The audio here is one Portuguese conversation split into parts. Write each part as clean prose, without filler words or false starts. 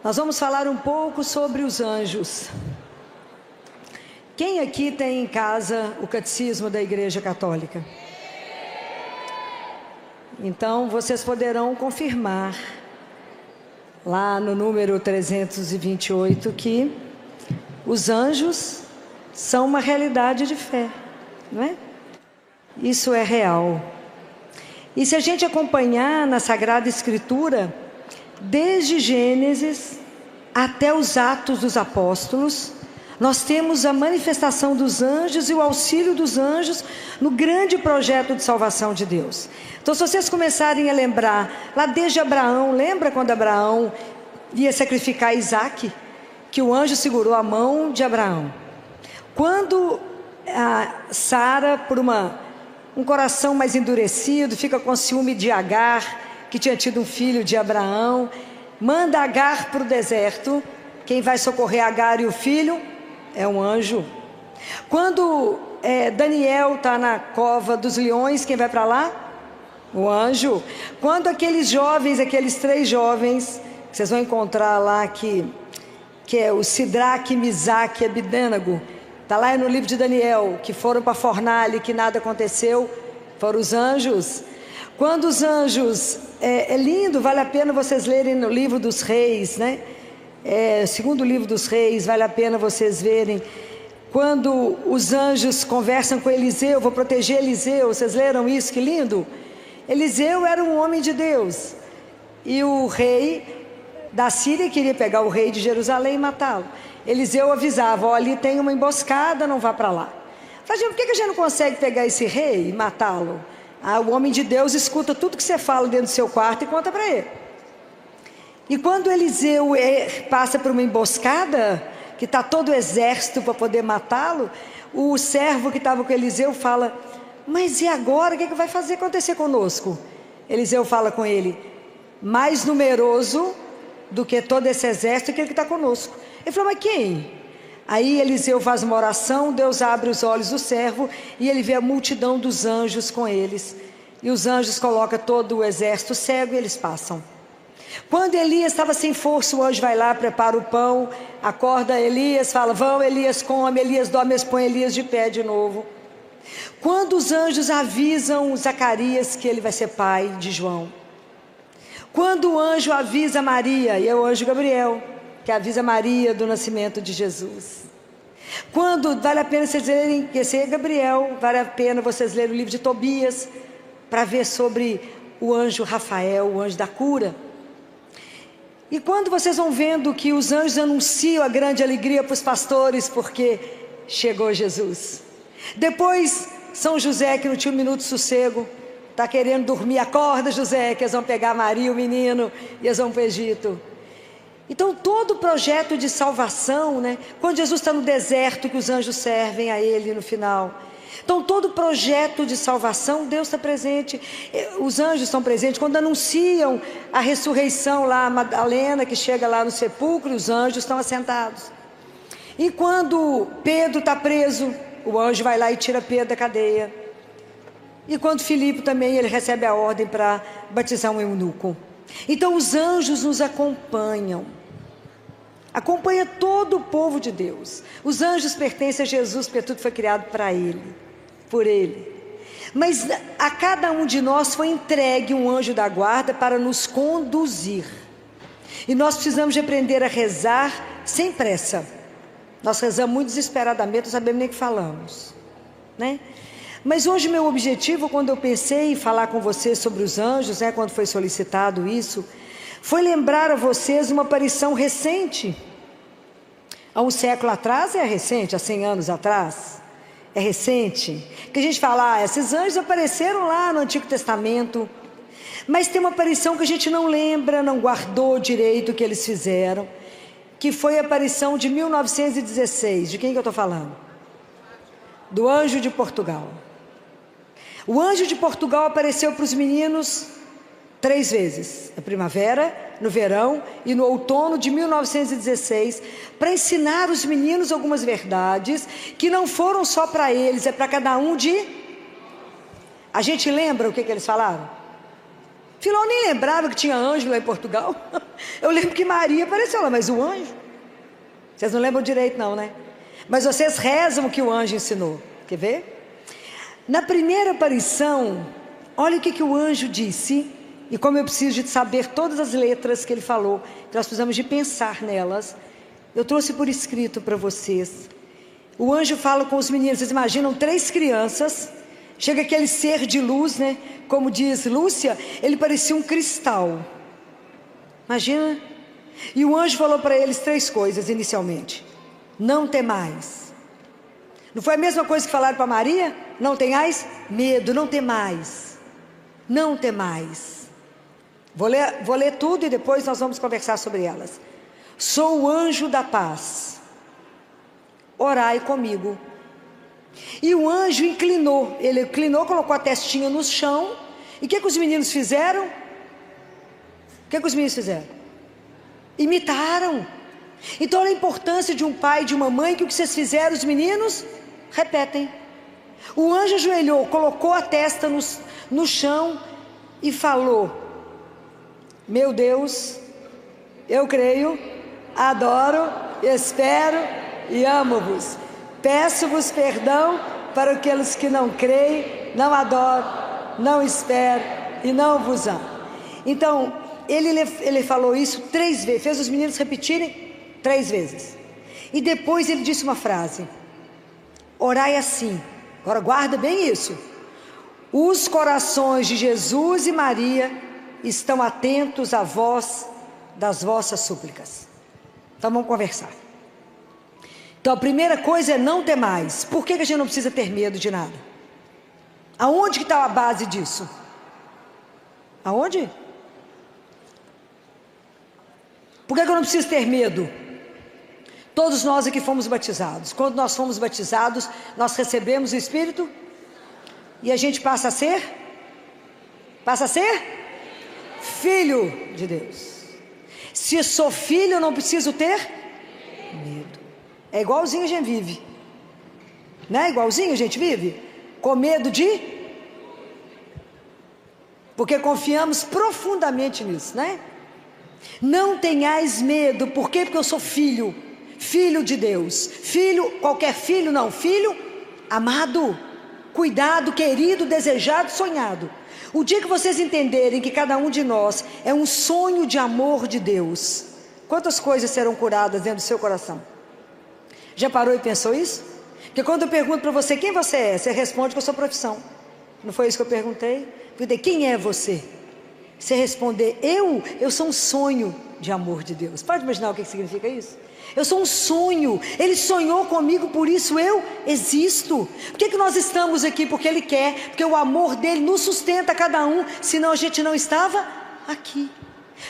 Nós vamos falar um pouco sobre os anjos. Quem aqui tem em casa o catecismo da Igreja Católica? Então, vocês poderão confirmar, lá no número 328, que os anjos são uma realidade de fé, não é? Isso é real. E se a gente acompanhar na Sagrada Escritura, desde Gênesis até os Atos dos Apóstolos, nós temos a manifestação dos anjos e o auxílio dos anjos no grande projeto de salvação de Deus. Então, se vocês começarem a lembrar, lá desde Abraão, lembra quando Abraão ia sacrificar Isaac? Que o anjo segurou a mão de Abraão. Quando Sara, por um coração mais endurecido, fica com ciúme de Agar, que tinha tido um filho de Abraão, manda Agar para o deserto. Quem vai socorrer Agar e o filho é um anjo. Quando Daniel está na cova dos leões, quem vai para lá? O anjo. Quando aqueles três jovens, que vocês vão encontrar lá, que é o Sidraque, Misaque e Abidênago, está lá no livro de Daniel, que foram para a fornalha, que nada aconteceu, foram os anjos. Quando os anjos, é lindo, vale a pena vocês lerem no livro dos reis, né? Segundo livro dos reis, vale a pena vocês verem, quando os anjos conversam com Eliseu, vou proteger Eliseu, vocês leram isso, que lindo? Eliseu era um homem de Deus, e o rei da Síria queria pegar o rei de Jerusalém e matá-lo. Eliseu avisava, ali tem uma emboscada, não vá para lá. Falei, por que a gente não consegue pegar esse rei e matá-lo? O homem de Deus escuta tudo que você fala dentro do seu quarto e conta para ele. E quando Eliseu passa por uma emboscada, que está todo o exército para poder matá-lo, o servo que estava com Eliseu fala, mas e agora, o que vai fazer acontecer conosco? Eliseu fala com ele, mais numeroso do que todo esse exército, aquele que está conosco. Ele falou, mas quem? Aí Eliseu faz uma oração, Deus abre os olhos do servo e ele vê a multidão dos anjos com eles. E os anjos colocam todo o exército cego e eles passam. Quando Elias estava sem força, o anjo vai lá, prepara o pão, acorda Elias, fala, vão Elias, come, Elias dorme, põe Elias de pé de novo. Quando os anjos avisam Zacarias que ele vai ser pai de João. Quando o anjo avisa Maria, e é o anjo Gabriel, que avisa Maria do nascimento de Jesus. Quando, vale a pena vocês lerem, que esse é Gabriel, vale a pena vocês lerem o livro de Tobias, para ver sobre o anjo Rafael, o anjo da cura. E quando vocês vão vendo que os anjos anunciam a grande alegria para os pastores, porque chegou Jesus. Depois, São José, que não tinha um minuto de sossego, está querendo dormir, acorda José, que eles vão pegar Maria, o menino, e eles vão para o Egito. Então todo o projeto de salvação, né? Quando Jesus está no deserto, que os anjos servem a ele no final. Então todo o projeto de salvação, Deus está presente, os anjos estão presentes. Quando anunciam a ressurreição lá, a Madalena que chega lá no sepulcro, os anjos estão assentados. E quando Pedro está preso, o anjo vai lá e tira Pedro da cadeia. E quando Filipe também, ele recebe a ordem para batizar um eunuco. Então os anjos nos acompanham. Acompanha todo o povo de Deus. Os anjos pertencem a Jesus, porque tudo foi criado para Ele, por Ele. Mas a cada um de nós foi entregue um anjo da guarda para nos conduzir. E nós precisamos de aprender a rezar sem pressa. Nós rezamos muito desesperadamente, não sabemos nem o que falamos, né? Mas hoje meu objetivo, quando eu pensei em falar com vocês sobre os anjos, né, quando foi solicitado isso, foi lembrar a vocês uma aparição recente. Há um século atrás é recente, há 100 anos atrás é recente. Que a gente fala, esses anjos apareceram lá no Antigo Testamento, mas tem uma aparição que a gente não lembra, não guardou direito o que eles fizeram, que foi a aparição de 1916. De quem que eu estou falando? Do anjo de Portugal. O anjo de Portugal apareceu para os meninos 3 vezes, na primavera, no verão e no outono de 1916, para ensinar os meninos algumas verdades que não foram só para eles, é para cada um de... A gente lembra o que eles falaram? Filó nem lembrava que tinha anjo lá em Portugal. Eu lembro que Maria apareceu lá, mas o anjo? Vocês não lembram direito não, né? Mas vocês rezam o que o anjo ensinou. Quer ver? Na primeira aparição, olha o que o anjo disse. E como eu preciso de saber todas as letras que ele falou, nós precisamos de pensar nelas. Eu trouxe por escrito para vocês. O anjo fala com os meninos. Vocês imaginam 3 crianças. Chega aquele ser de luz, né? Como diz Lúcia, ele parecia um cristal. Imagina. E o anjo falou para eles 3 coisas inicialmente. Não temais. Não foi a mesma coisa que falaram para Maria? Não tenhais medo, não temais. Não temais. Vou ler tudo e depois nós vamos conversar sobre elas. Sou o anjo da paz. Orai comigo. E o anjo inclinou. Ele inclinou, colocou a testinha no chão. E o que os meninos fizeram? O que os meninos fizeram? Imitaram. Então olha a importância de um pai e de uma mãe, que o que vocês fizeram, os meninos, repetem. O anjo ajoelhou, colocou a testa no chão e falou: meu Deus, eu creio, adoro, espero e amo-vos. Peço-vos perdão para aqueles que não creem, não adoram, não esperam e não vos amam. Então, ele falou isso 3 vezes, fez os meninos repetirem 3 vezes. E depois ele disse uma frase: orai assim. Agora guarda bem isso. Os corações de Jesus e Maria estão atentos à voz das vossas súplicas. Então vamos conversar. Então a primeira coisa é não temais. Por que a gente não precisa ter medo de nada? Aonde que está a base disso? Aonde? Por que eu não preciso ter medo? Todos nós aqui fomos batizados. Quando nós fomos batizados, nós recebemos o Espírito e a gente passa a ser filho de Deus. Se sou filho, eu não preciso ter medo. É igualzinho a gente vive, né? Igualzinho a gente vive, com medo de, porque confiamos profundamente nisso, né? Não tenhais medo. Por quê? Porque eu sou filho de Deus. Filho, qualquer filho não, filho amado, cuidado, querido, desejado, sonhado. O dia que vocês entenderem que cada um de nós é um sonho de amor de Deus, quantas coisas serão curadas dentro do seu coração? Já parou e pensou isso? Porque quando eu pergunto para você quem você é, você responde com a sua profissão. Não foi isso que eu perguntei? Perguntei, quem é você? Você responder, eu sou um sonho de amor de Deus. Pode imaginar o que significa isso? Eu sou um sonho, Ele sonhou comigo, por isso eu existo. Por que nós estamos aqui? Porque Ele quer, porque o amor dEle nos sustenta cada um, senão a gente não estava aqui.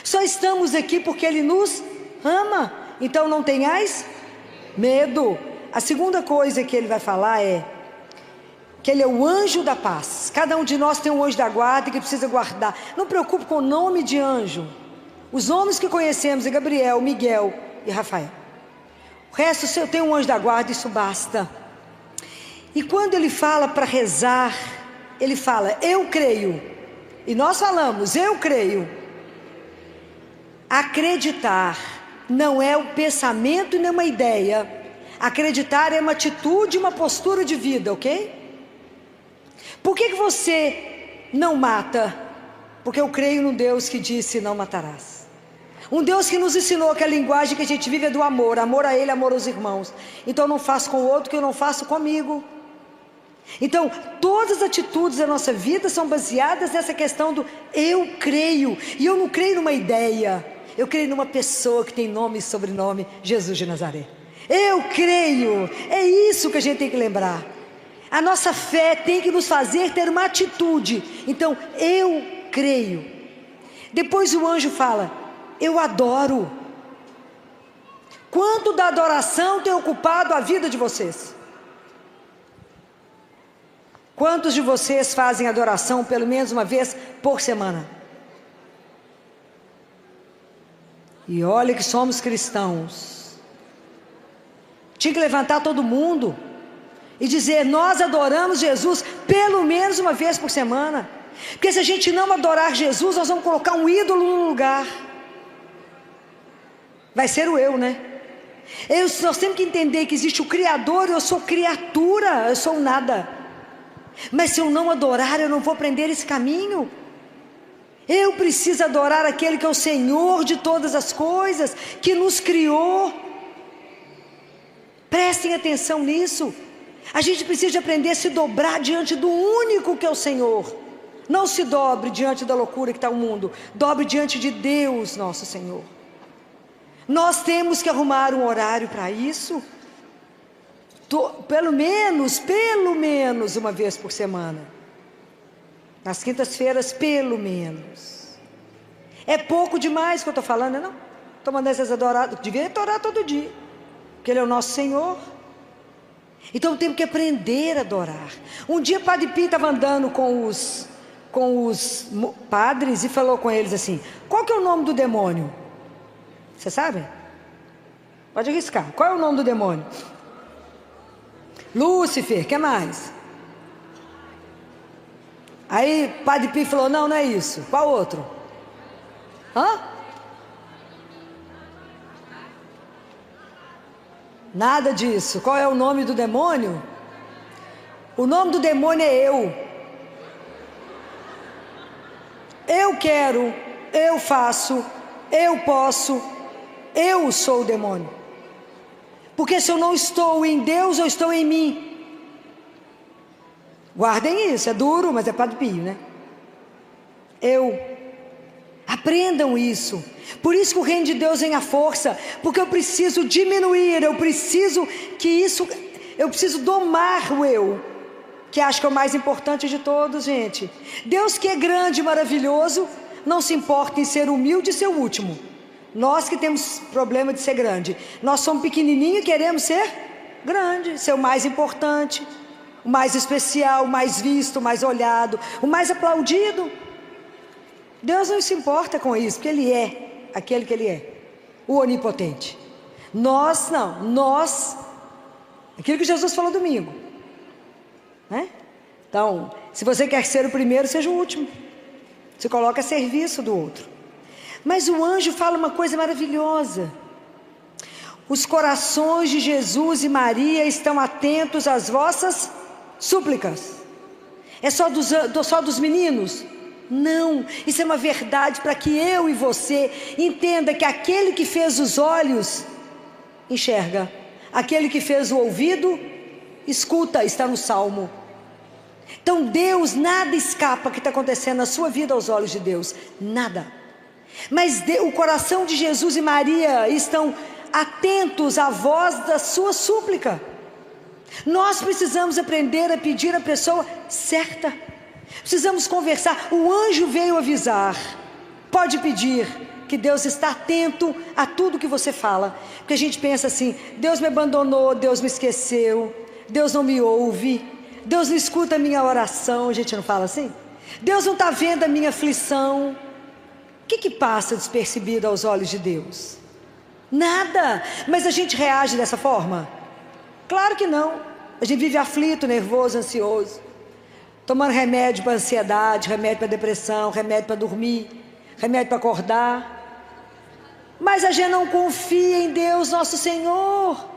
Só estamos aqui porque Ele nos ama. Então não tenhais medo. A segunda coisa que Ele vai falar é que Ele é o anjo da paz. Cada um de nós tem um anjo da guarda que precisa guardar. Não preocupe com o nome de anjo. Os nomes que conhecemos é Gabriel, Miguel e Rafael. O resto, se eu tenho um anjo da guarda, isso basta. E quando ele fala para rezar, ele fala, eu creio. E nós falamos, eu creio. Acreditar não é um pensamento nem uma ideia. Acreditar é uma atitude, uma postura de vida, ok? Por que você não mata? Porque eu creio num Deus que disse, não matarás. Um Deus que nos ensinou que a linguagem que a gente vive é do amor. Amor a Ele, amor aos irmãos. Então eu não faço com o outro que eu não faço comigo. Então todas as atitudes da nossa vida são baseadas nessa questão do eu creio. E eu não creio numa ideia. Eu creio numa pessoa que tem nome e sobrenome, Jesus de Nazaré. Eu creio. É isso que a gente tem que lembrar. A nossa fé tem que nos fazer ter uma atitude. Então eu creio. Depois o anjo fala, eu adoro. Quanto da adoração tem ocupado a vida de vocês? Quantos de vocês fazem adoração pelo menos uma vez por semana? E olha que somos cristãos. Tinha que levantar todo mundo e dizer, nós adoramos Jesus pelo menos uma vez por semana. Porque se a gente não adorar Jesus, nós vamos colocar um ídolo no lugar. Vai ser o eu, né? Nós temos que entender que existe o Criador e eu sou criatura, eu sou nada. Mas se eu não adorar, eu não vou aprender esse caminho. Eu preciso adorar aquele que é o Senhor de todas as coisas, que nos criou. Prestem atenção nisso. A gente precisa de aprender a se dobrar diante do único que é o Senhor. Não se dobre diante da loucura que está o mundo. Dobre diante de Deus, nosso Senhor. Nós temos que arrumar um horário para isso. Pelo menos uma vez por semana. Nas quintas-feiras, pelo menos. É pouco demais que eu estou falando, não? Estou mandando vocês adorar. Devia orar todo dia. Porque Ele é o nosso Senhor. Então temos que aprender a adorar. Um dia Padre Pio estava andando com os padres e falou com eles assim: qual que é o nome do demônio? Você sabe? Pode arriscar. Qual é o nome do demônio? Lúcifer, que mais? Aí Padre Pio falou: não é isso. Qual outro? Nada disso. Qual é o nome do demônio? O nome do demônio é eu. Eu quero, eu faço, eu posso, eu sou o demônio. Porque se eu não estou em Deus, eu estou em mim. Guardem isso, é duro, mas é Padre Pio, né? Aprendam isso. Por isso que o reino de Deus vem à força, porque eu preciso diminuir, eu preciso domar o eu, que acho que é o mais importante de todos, gente. Deus, que é grande e maravilhoso, não se importa em ser humilde e ser o último. Nós que temos problema de ser grande, nós somos pequenininhos e queremos ser grande, ser o mais importante, o mais especial, o mais visto, o mais olhado, o mais aplaudido. Deus não se importa com isso, porque Ele é aquele que Ele é, o onipotente. Nós não, aquilo que Jesus falou domingo, né? Então, se você quer ser o primeiro, seja o último. Se coloca a serviço do outro. Mas o anjo fala uma coisa maravilhosa: os corações de Jesus e Maria estão atentos às vossas súplicas. É só dos meninos? Não, isso é uma verdade para que eu e você entenda que aquele que fez os olhos enxerga, aquele que fez o ouvido escuta, está no Salmo. Então Deus, nada escapa que está acontecendo na sua vida aos olhos de Deus, nada. Mas o coração de Jesus e Maria estão atentos à voz da sua súplica. Nós precisamos aprender a pedir a pessoa certa. Precisamos conversar. O anjo veio avisar. Pode pedir, que Deus está atento a tudo que você fala. Porque a gente pensa assim: Deus me abandonou, Deus me esqueceu, Deus não me ouve, Deus não escuta a minha oração. A gente não fala assim? Deus não está vendo a minha aflição. O que passa despercebido aos olhos de Deus? Nada. Mas a gente reage dessa forma? Claro que não. A gente vive aflito, nervoso, ansioso, tomando remédio para ansiedade, remédio para depressão, remédio para dormir, remédio para acordar. Mas a gente não confia em Deus, nosso Senhor.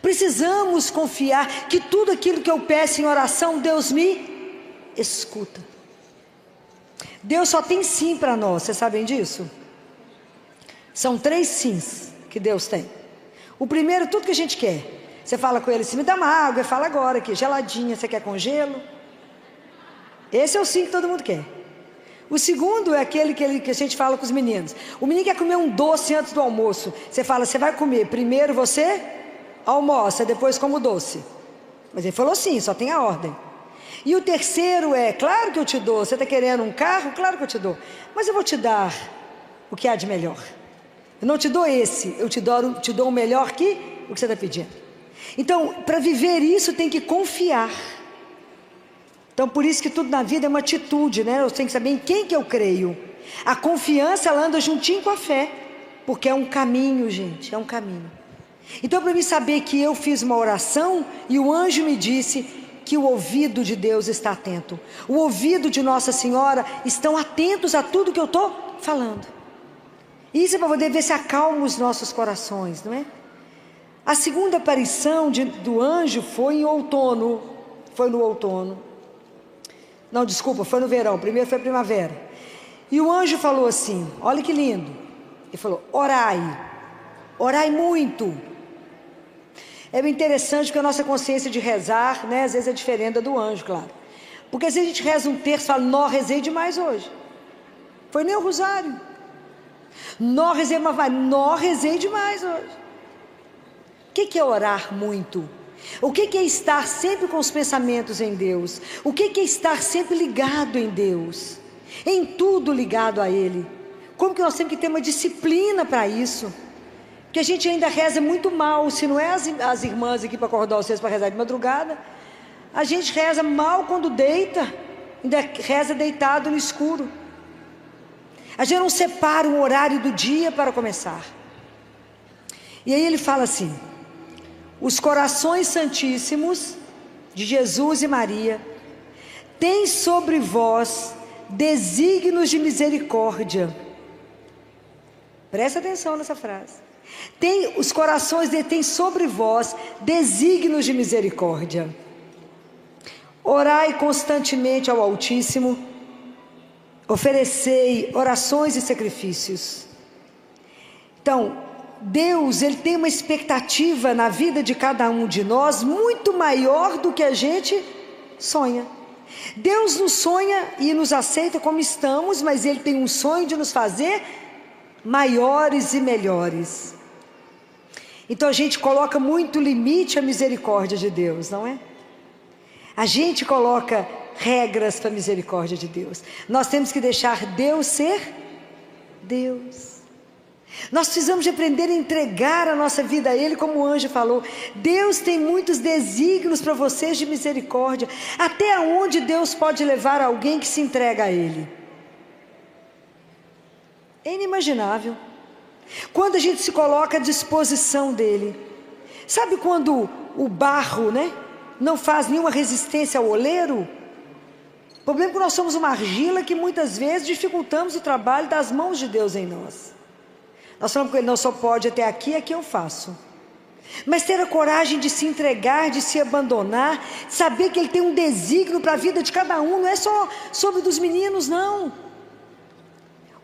Precisamos confiar que tudo aquilo que eu peço em oração, Deus me escuta. Deus só tem sim para nós, vocês sabem disso? São 3 sims que Deus tem. O primeiro, tudo que a gente quer. Você fala com Ele assim: me dá uma água. Ele fala agora aqui, geladinha, você quer com gelo? Esse é o sim que todo mundo quer. O segundo é aquele que a gente fala com os meninos. O menino quer comer um doce antes do almoço. Você fala: você vai comer, primeiro você almoça, depois come o doce. Mas ele falou sim, só tem a ordem. E o terceiro é: claro que eu te dou. Você está querendo um carro? Claro que eu te dou. Mas eu vou te dar o que há de melhor. Eu não te dou esse, eu te dou o melhor que o que você está pedindo. Então, para viver isso, tem que confiar. Então, por isso que tudo na vida é uma atitude, né? Eu tenho que saber em quem que eu creio. A confiança, ela anda juntinho com a fé, porque é um caminho, gente, é um caminho. Então, para mim saber que eu fiz uma oração e o anjo me disse que o ouvido de Deus está atento. O ouvido de Nossa Senhora estão atentos a tudo que eu estou falando. Isso é para poder ver se acalma os nossos corações, não é? A segunda aparição do anjo foi em outono. Foi no outono. Não, desculpa, foi no verão. Primeiro foi a primavera. E o anjo falou assim, olha que lindo. Ele falou, orai. Orai muito. É bem interessante porque a nossa consciência de rezar, né, às vezes é diferente da do anjo, claro. Porque às vezes a gente reza um terço e fala, nó, rezei demais hoje. Foi nem o rosário. Nó, rezei, mas vai, nó, rezei demais hoje. O que é orar muito? O que é estar sempre com os pensamentos em Deus? O que é estar sempre ligado em Deus? Em tudo ligado a Ele. Como que nós temos que ter uma disciplina para isso? Porque a gente ainda reza muito mal. Se não é as irmãs aqui para acordar vocês para rezar de madrugada, a gente reza mal quando deita, ainda reza deitado no escuro. A gente não separa um horário do dia para começar. E aí ele fala assim, os corações santíssimos de Jesus e Maria têm sobre vós desígnios de misericórdia. Presta atenção nessa frase. Os corações têm sobre vós desígnios de misericórdia. Orai constantemente ao Altíssimo, oferecei orações e sacrifícios. Então, Deus, Ele tem uma expectativa na vida de cada um de nós muito maior do que a gente sonha. Deus nos sonha e nos aceita como estamos, mas Ele tem um sonho de nos fazer maiores e melhores. Então a gente coloca muito limite à misericórdia de Deus, não é? A gente coloca regras para a misericórdia de Deus. Nós temos que deixar Deus ser Deus. Nós precisamos de aprender a entregar a nossa vida a Ele, como o anjo falou. Deus tem muitos desígnios para vocês de misericórdia. Até onde Deus pode levar alguém que se entrega a Ele? É inimaginável. Quando a gente se coloca à disposição dEle. Sabe quando o barro, né, não faz nenhuma resistência ao oleiro? O problema é que nós somos uma argila que muitas vezes dificultamos o trabalho das mãos de Deus em nós. Nós falamos com Ele, não só pode até aqui, aqui eu faço. Mas ter a coragem de se entregar, de se abandonar, de saber que Ele tem um desígnio para a vida de cada um, não é só sobre dos meninos, não.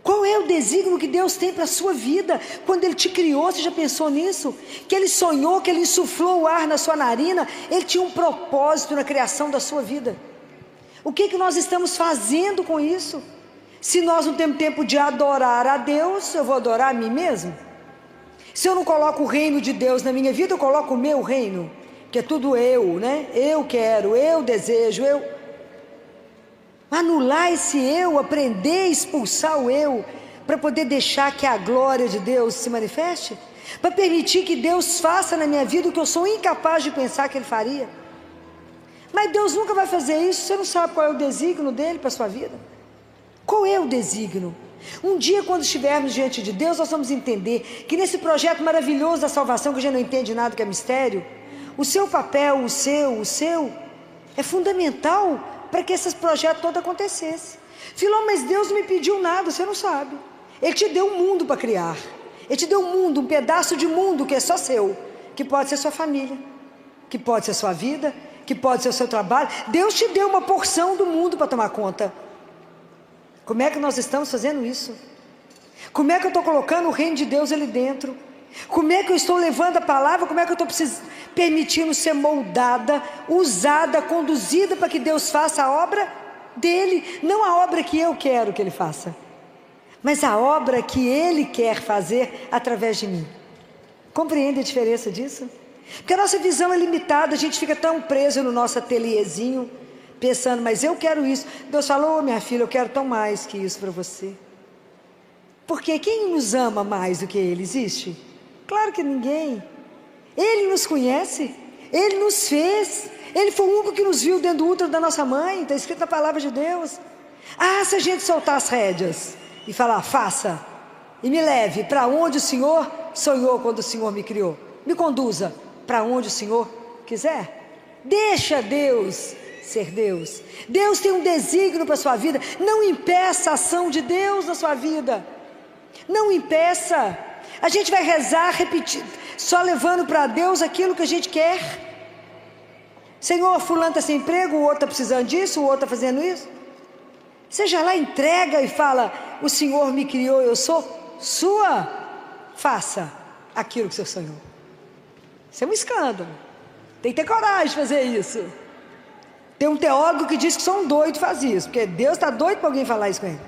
Qual é o desígnio que Deus tem para a sua vida? Quando Ele te criou, você já pensou nisso? Que Ele sonhou, que Ele insuflou o ar na sua narina, Ele tinha um propósito na criação da sua vida. O que nós estamos fazendo com isso? Se nós não temos tempo de adorar a Deus, eu vou adorar a mim mesmo? Se eu não coloco o reino de Deus na minha vida, eu coloco o meu reino, que é tudo eu, né? Eu quero, eu desejo, eu... Anular esse eu, aprender a expulsar o eu, para poder deixar que a glória de Deus se manifeste, para permitir que Deus faça na minha vida o que eu sou incapaz de pensar que Ele faria. Mas Deus nunca vai fazer isso, você não sabe qual é o desígnio dEle para a sua vida. Qual é o desígnio? Um dia, quando estivermos diante de Deus, nós vamos entender que nesse projeto maravilhoso da salvação, que a gente não entende nada, que é mistério, o seu papel, o seu, é fundamental para que esse projeto todo acontecesse. Filó, mas Deus não me pediu nada, você não sabe. Ele te deu um mundo para criar. Ele te deu um mundo, um pedaço de mundo que é só seu, que pode ser sua família, que pode ser sua vida, que pode ser o seu trabalho. Deus te deu uma porção do mundo para tomar conta. Como é que nós estamos fazendo isso? Como é que eu estou colocando o reino de Deus ali dentro? Como é que eu estou levando a palavra? Como é que eu estou permitindo ser moldada, usada, conduzida para que Deus faça a obra dEle? Não a obra que eu quero que Ele faça, mas a obra que Ele quer fazer através de mim. Compreende a diferença disso? Porque a nossa visão é limitada, a gente fica tão preso no nosso ateliêzinho, pensando, mas eu quero isso. Deus falou, minha filha, eu quero tão mais que isso para você. Porque quem nos ama mais do que Ele existe? Claro que ninguém. Ele nos conhece, Ele nos fez, Ele foi o único que nos viu dentro do útero da nossa mãe, está escrito na palavra de Deus. Ah, se a gente soltar as rédeas e falar, faça, e me leve para onde o Senhor sonhou quando o Senhor me criou, me conduza para onde o Senhor quiser. Deixa Deus ser Deus. Deus tem um desígnio para a sua vida. Não impeça a ação de Deus na sua vida. Não impeça. A gente vai rezar, repetir, só levando para Deus aquilo que a gente quer. Senhor, fulano está sem emprego, o outro está precisando disso, o outro está fazendo isso. Seja lá, entrega e fala: o Senhor me criou, eu sou sua. Faça aquilo que o Senhor sonhou. Isso é um escândalo. Tem que ter coragem de fazer isso. Tem um teólogo que diz que só um doido faz isso, porque Deus está doido para alguém falar isso com ele.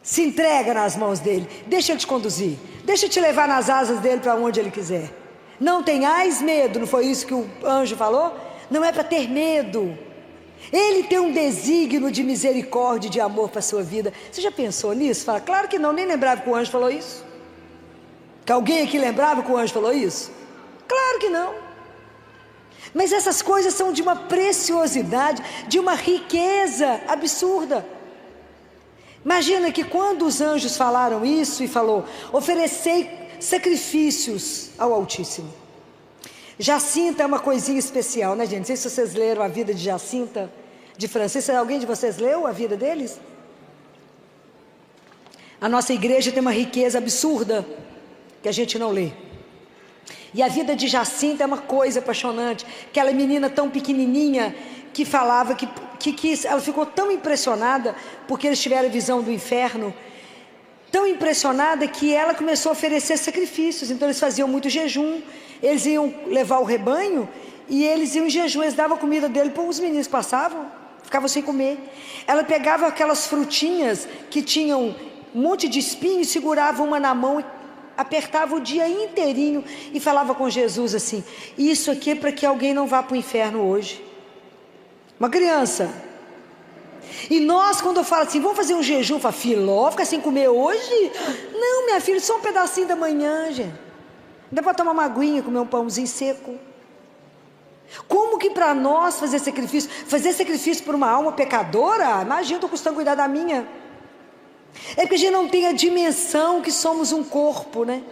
Se entrega nas mãos dele, deixa ele te conduzir, deixa te levar nas asas dele para onde ele quiser. Não tenhais medo, não foi isso que o anjo falou? Não é para ter medo. Ele tem um desígnio de misericórdia e de amor para a sua vida. Você já pensou nisso? Fala: claro que não, nem lembrava que o anjo falou isso. Que alguém aqui lembrava que o anjo falou isso? Claro que não. Mas essas coisas são de uma preciosidade, de uma riqueza absurda. Imagina que quando os anjos falaram isso e falou: oferecei sacrifícios ao Altíssimo. Jacinta é uma coisinha especial, né, gente? Não sei se vocês leram a vida de Jacinta, de Francisco. Alguém de vocês leu a vida deles? A nossa igreja tem uma riqueza absurda que a gente não lê. E a vida de Jacinta é uma coisa apaixonante. Aquela menina tão pequenininha que falava que ela ficou tão impressionada porque eles tiveram a visão do inferno, tão impressionada que ela começou a oferecer sacrifícios. Então eles faziam muito jejum, eles iam levar o rebanho e eles iam em jejum, eles davam a comida dele para os meninos, passavam, ficavam sem comer. Ela pegava aquelas frutinhas que tinham um monte de espinho e segurava uma na mão e apertava o dia inteirinho e falava com Jesus assim: isso aqui é para que alguém não vá para o inferno hoje. Uma criança. E nós, quando eu falo assim, vamos fazer um jejum, fala: filó, fica sem comer hoje? Não, minha filha, só um pedacinho da manhã, gente. Dá para tomar uma aguinha, comer um pãozinho seco. Como que para nós fazer sacrifício por uma alma pecadora? Imagina, estou custando cuidar da minha. É porque a gente não tem a dimensão que somos um corpo, né?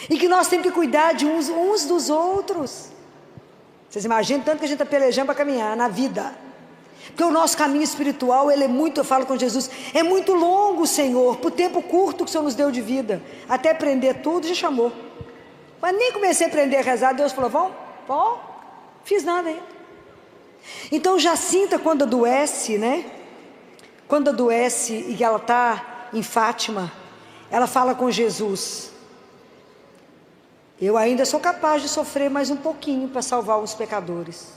E que nós temos que cuidar de uns dos outros. Vocês imaginam tanto que a gente está pelejando para caminhar na vida. Porque o nosso caminho espiritual, ele é muito, eu falo com Jesus, é muito longo, Senhor, por tempo curto que o Senhor nos deu de vida. Até aprender tudo, já chamou. Mas nem comecei a aprender a rezar, Deus falou: vão, fiz nada ainda. Então Jacinta, quando adoece, né? Quando adoece e ela está em Fátima, ela fala com Jesus: eu ainda sou capaz de sofrer mais um pouquinho para salvar os pecadores.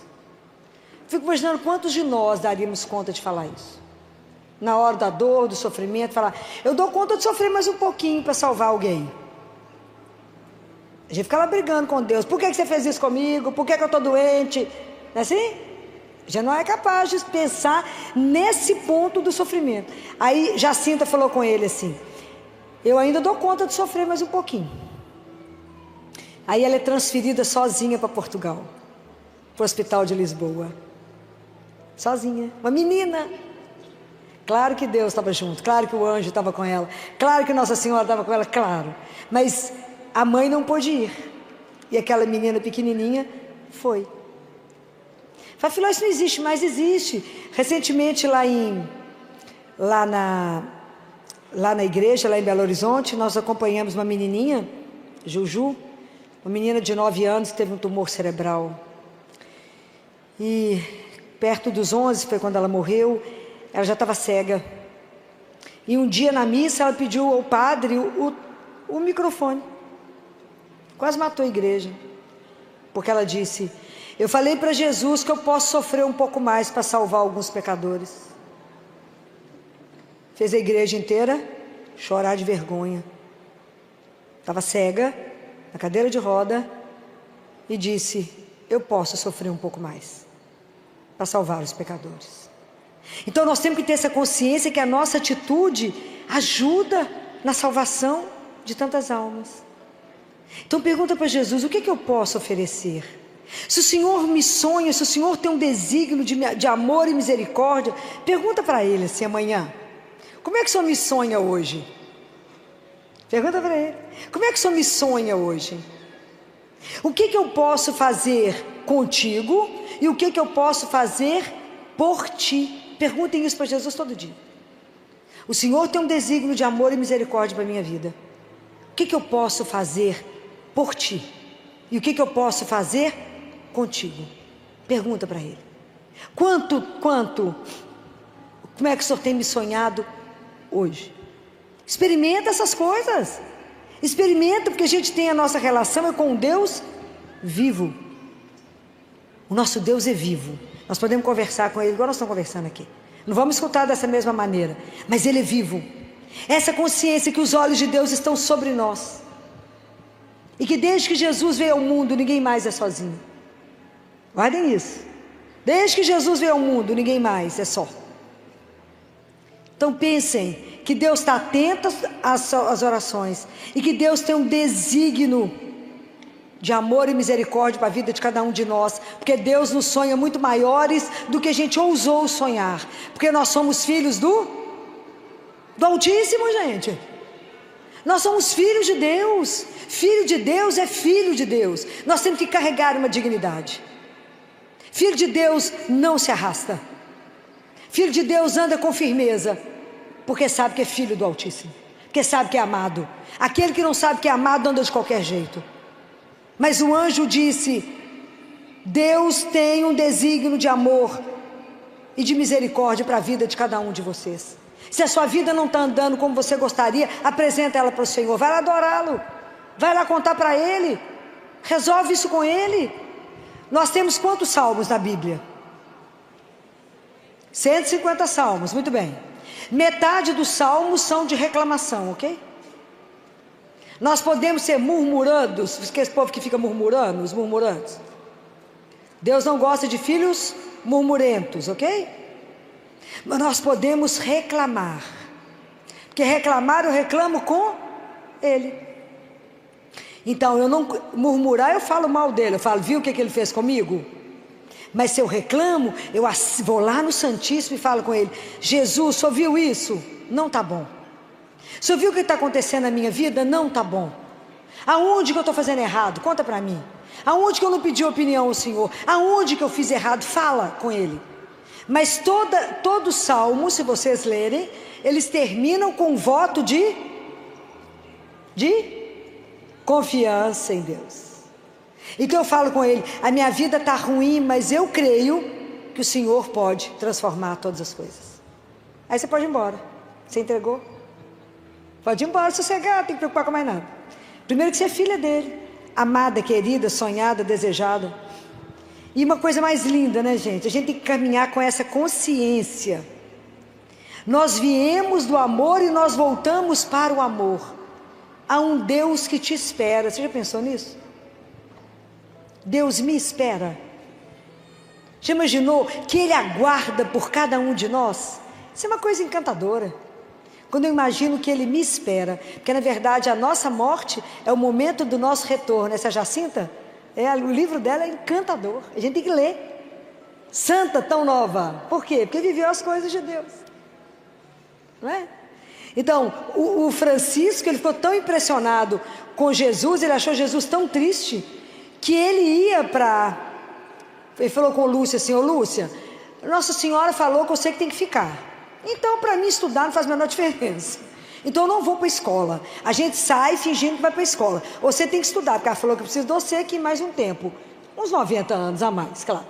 Fico imaginando quantos de nós daríamos conta de falar isso. Na hora da dor, do sofrimento, falar: eu dou conta de sofrer mais um pouquinho para salvar alguém. A gente fica lá brigando com Deus: por que você fez isso comigo? Por que eu estou doente? Não é assim? Já não é capaz de pensar nesse ponto do sofrimento. Aí Jacinta falou com ele assim: eu ainda dou conta de sofrer mais um pouquinho. Aí ela é transferida sozinha para Portugal, para o hospital de Lisboa. Sozinha, uma menina. Claro que Deus estava junto, claro que o anjo estava com ela, claro que Nossa Senhora estava com ela, claro. Mas a mãe não pôde ir. E aquela menina pequenininha foi. Fala: filho, isso não existe mais. Existe. Recentemente lá na igreja, lá em Belo Horizonte, nós acompanhamos uma menininha, Juju, uma menina de 9 anos que teve um tumor cerebral. E perto dos 11, foi quando ela morreu, ela já estava cega. E um dia na missa ela pediu ao padre o microfone. Quase matou a igreja. Porque ela disse: eu falei para Jesus que eu posso sofrer um pouco mais para salvar alguns pecadores. Fez a igreja inteira chorar de vergonha. Estava cega, na cadeira de roda, e disse: eu posso sofrer um pouco mais para salvar os pecadores. Então nós temos que ter essa consciência que a nossa atitude ajuda na salvação de tantas almas. Então pergunta para Jesus: o que eu posso oferecer? Se o Senhor me sonha, se o Senhor tem um desígnio de amor e misericórdia, pergunta para Ele assim amanhã: como é que o Senhor me sonha hoje? Pergunta para Ele: como é que o Senhor me sonha hoje? O que eu posso fazer contigo e o que eu posso fazer por ti. Perguntem isso para Jesus todo dia. O Senhor tem um desígnio de amor e misericórdia para a minha vida. O que eu posso fazer por ti? E o que eu posso fazer contigo? Pergunta para Ele. Como é que o Senhor tem me sonhado hoje? Experimenta essas coisas. Experimenta, porque a gente tem a nossa relação é com um Deus vivo. O nosso Deus é vivo. Nós podemos conversar com Ele igual nós estamos conversando aqui. Não vamos escutar dessa mesma maneira, mas Ele é vivo. Essa consciência que os olhos de Deus estão sobre nós. E que desde que Jesus veio ao mundo, ninguém mais é sozinho. Guardem isso. Desde que Jesus veio ao mundo, ninguém mais é só. Então pensem que Deus está atento às orações. E que Deus tem um desígnio de amor e misericórdia para a vida de cada um de nós. Porque Deus nos sonha muito maiores do que a gente ousou sonhar. Porque nós somos filhos do Altíssimo, gente. Nós somos filhos de Deus. Filho de Deus é filho de Deus. Nós temos que carregar uma dignidade. Filho de Deus não se arrasta. Filho de Deus anda com firmeza, porque sabe que é filho do Altíssimo, porque sabe que é amado. Aquele que não sabe que é amado anda de qualquer jeito. Mas o anjo disse: Deus tem um desígnio de amor e de misericórdia para a vida de cada um de vocês. Se a sua vida não está andando como você gostaria, apresenta ela para o Senhor. Vai lá adorá-lo, vai lá contar para Ele, resolve isso com Ele. Nós temos quantos salmos na Bíblia? 150 salmos, muito bem. Metade dos salmos são de reclamação, ok? Nós podemos ser murmurandos, porque esse povo que fica murmurando, os murmurantes. Deus não gosta de filhos murmurentos, ok? Mas nós podemos reclamar, porque reclamar eu reclamo com Ele. Então eu não murmurar, eu falo mal dele, eu falo, viu o que ele fez comigo? Mas se eu reclamo, eu vou lá no Santíssimo e falo com Ele: Jesus, o senhor viu isso? Não está bom. O senhor viu o que está acontecendo na minha vida? Não está bom. Aonde que eu estou fazendo errado? Conta para mim. Aonde que eu não pedi opinião ao Senhor? Aonde que eu fiz errado? Fala com Ele. Mas todo salmo, se vocês lerem, eles terminam com um voto de confiança em Deus. Então eu falo com Ele: a minha vida está ruim, mas eu creio que o Senhor pode transformar todas as coisas. Aí você pode ir embora. Você entregou? Pode ir embora, sossegar, não tem que preocupar com mais nada. Primeiro que você é filha dele, amada, querida, sonhada, desejada. E uma coisa mais linda, né, gente? A gente tem que caminhar com essa consciência. Nós viemos do amor e nós voltamos para o amor. Há um Deus que te espera. Você já pensou nisso? Deus me espera. Já imaginou que Ele aguarda por cada um de nós? Isso é uma coisa encantadora. Quando eu imagino que Ele me espera, porque na verdade a nossa morte é o momento do nosso retorno. Essa Jacinta, o livro dela é encantador, a gente tem que ler. Santa, tão nova. Por quê? Porque viveu as coisas de Deus, não é? Então, o Francisco, ele ficou tão impressionado com Jesus, ele achou Jesus tão triste, que ele ia ele falou com Lúcia assim: ô Lúcia, Nossa Senhora falou que eu sei que tem que ficar. Então, para mim, estudar não faz a menor diferença. Então, eu não vou para a escola. A gente sai fingindo que vai para a escola. Você tem que estudar, porque ela falou que eu preciso de você aqui mais um tempo. Uns 90 anos a mais, claro.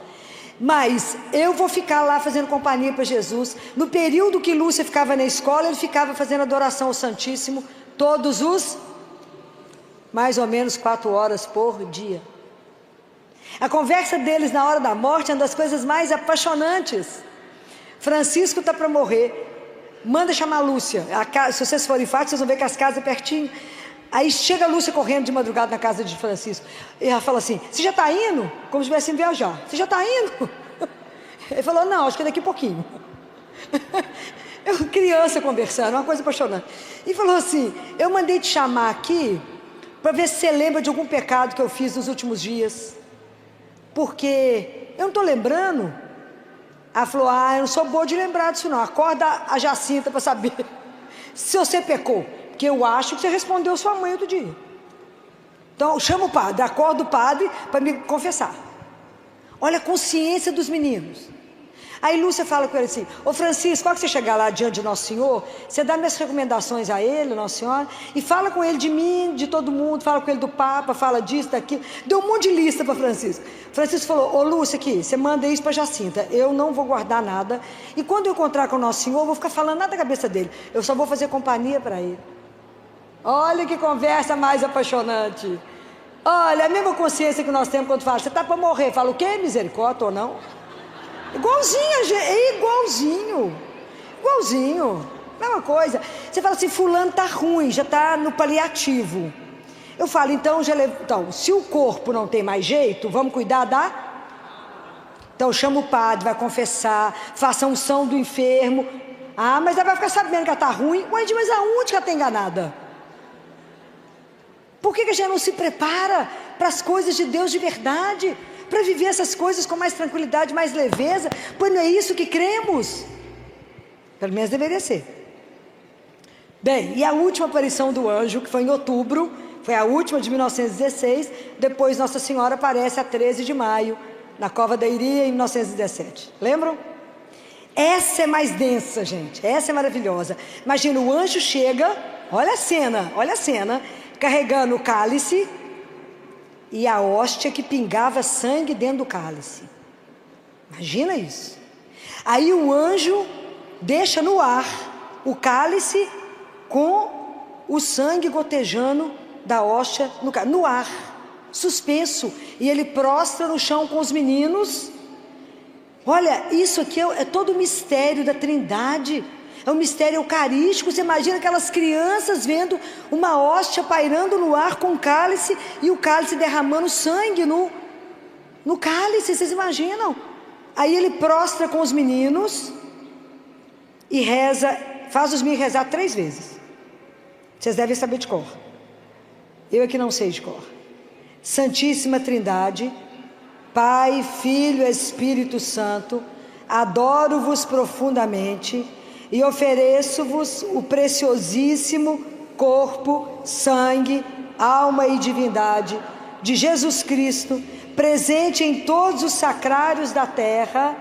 Mas eu vou ficar lá fazendo companhia para Jesus. No período que Lúcia ficava na escola, ele ficava fazendo adoração ao Santíssimo todos os mais ou menos 4 horas por dia. A conversa deles na hora da morte é uma das coisas mais apaixonantes. Francisco está para morrer, manda chamar a Lúcia. Se vocês forem fácil, vocês vão ver que as casas é pertinho. Aí chega a Lúcia correndo de madrugada na casa de Francisco. E ela fala assim: você já está indo? Como se estivesse indo viajar. Você já está indo? Ele falou: não, acho que daqui a pouquinho. Eu, criança conversando, uma coisa apaixonante. E falou assim: eu mandei te chamar aqui para ver se você lembra de algum pecado que eu fiz nos últimos dias. Porque eu não estou lembrando. Ela falou: eu não sou boa de lembrar disso não. Acorda a Jacinta para saber se você pecou. Porque eu acho que você respondeu sua mãe outro dia. Então chama o padre, acorda o padre para me confessar. Olha a consciência dos meninos. Aí Lúcia fala com ele assim: ô Francisco, quando você chegar lá diante de Nosso Senhor, você dá minhas recomendações a ele, Nossa Senhora, e fala com ele de mim, de todo mundo, fala com ele do Papa, fala disso, daquilo. Deu um monte de lista para Francisco. Francisco falou: ô Lúcia, aqui, você manda isso para Jacinta, eu não vou guardar nada, e quando eu encontrar com o Nosso Senhor, eu vou ficar falando nada da cabeça dele, eu só vou fazer companhia para ele. Olha que conversa mais apaixonante. Olha, a mesma consciência que nós temos quando fala: você está para morrer, fala o quê? Misericórdia ou não? Igualzinho, é igualzinho, mesma coisa. Você fala assim: fulano está ruim, já está no paliativo. Eu falo: então, se o corpo não tem mais jeito, vamos cuidar Então chama o padre, vai confessar, faça a unção do enfermo. Ah, mas ela vai ficar sabendo que ela está ruim. Ué, mas aonde que ela está enganada? Por que a gente não se prepara para as coisas de Deus de verdade? Para viver essas coisas com mais tranquilidade, mais leveza? Pois não é isso que cremos? Pelo menos deveria ser. Bem, e a última aparição do anjo, que foi em outubro, foi a última de 1916, depois Nossa Senhora aparece a 13 de maio, na Cova da Iria, em 1917. Lembram? Essa é mais densa, gente, essa é maravilhosa. Imagina, o anjo chega, olha a cena, carregando o cálice e a hóstia que pingava sangue dentro do cálice. Imagina isso. Aí o anjo deixa no ar o cálice com o sangue gotejando da hóstia no ar, suspenso, e ele prostra no chão com os meninos. Olha, isso aqui é todo o mistério da Trindade, é um mistério eucarístico. Você imagina aquelas crianças vendo uma hóstia pairando no ar com o cálice, e o cálice derramando sangue no cálice, vocês imaginam? Aí ele prostra com os meninos e reza, faz os meninos rezar 3 vezes. Vocês devem saber de cor, eu é que não sei de cor. Santíssima Trindade, Pai, Filho e Espírito Santo, adoro-vos profundamente e ofereço-vos o preciosíssimo corpo, sangue, alma e divindade de Jesus Cristo, presente em todos os sacrários da terra,